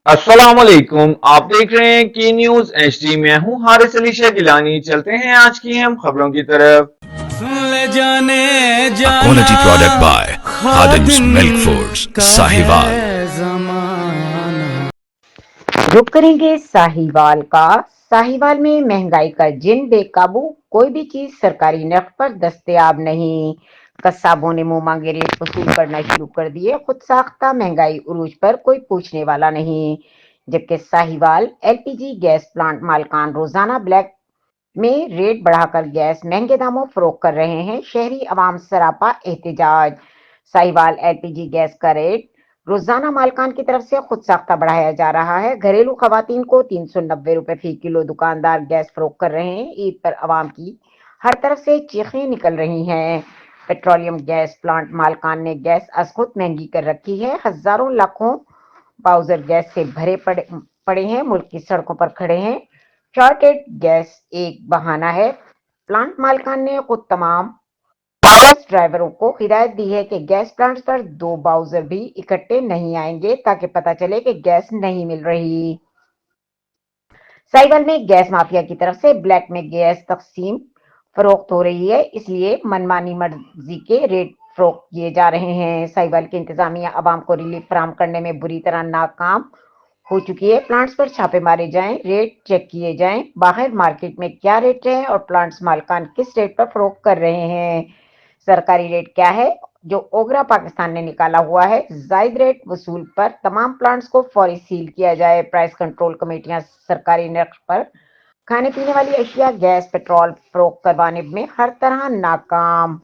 अस्सलाम वालेकुम। आप देख रहे हैं की न्यूज एचडी। मैं हूं हारिस अली शाह गिलानी। चलते हैं आज की हम खबरों की तरफ। सुन ले जाने A जाना quality product by Khadim's Khadim Milk Foods, का Sahiwal. है जमाना। रुक करेंगे साहिवाल का। साहिवाल में महंगाई का जिन बेकाबू, कोई भी चीज सरकारी नर्ख पर दस्तयाब नहीं। कस्साबों ने मुंह मांगे रेट वसूल करना शुरू कर दिए। खुद साख्ता महंगाई उरूज पर कोई पूछने वाला नहीं। जबकि साहिवाल एलपीजी गैस प्लांट मालकान रोजाना ब्लैक में रेट बढ़ाकर गैस महंगे दामों फरोख्त कर रहे हैं। शहरी अवाम सरापा एहतजाज। साहिवाल एलपीजी गैस का रेट रोजाना मालकान की तरफ से खुद साख्ता बढ़ाया जा रहा है। घरेलू खवातीन को 390 रुपए फी किलो दुकानदार गैस फरोख्त कर रहे हैं। ईद पर अवाम की हर तरफ से चीखें निकल रही हैं। पेट्रोलियम गैस प्लांट मालकान ने गैस अजखुद महंगी कर रखी है। हजारों लाखों बाउजर गैस से भरे पड़े हैं, मुल्क की सड़कों पर खड़े हैं। शॉर्टेड गैस एक बहाना है। प्लांट मालकान ने खुद तमाम बस ड्राइवरों को हिदायत दी है कि गैस प्लांट्स पर दो बाउजर भी इकट्ठे नहीं आएंगे, ताकि पता चले कि गैस नहीं मिल रही। साइवल में गैस माफिया की तरफ से ब्लैक में गैस तकसीम फरोख्त हो रही है, इसलिए मनमानी मर्जी के रेट फरोख्त किए जा रहे हैं। साइवल की इंतजामिया आवाम को रिलीफ फराहम करने में बुरी तरह नाकाम हो चुकी है। प्लांट्स पर छापे मारे जाएं, रेट चेक किए जाएं, बाहर मार्केट में क्या रेट है और प्लांट्स मालकान किस रेट पर फरोख्त कर रहे हैं। सरकारी रेट क्या है जो ओगरा पाकिस्तान ने निकाला हुआ है। जायद रेट वसूल पर तमाम प्लांट्स को फौरी सील किया जाए। प्राइस कंट्रोल कमेटियां सरकारी नर्ख पर खाने पीने वाली अशिया, गैस, पेट्रोल फरोख्त करवाने में हर तरह नाकाम।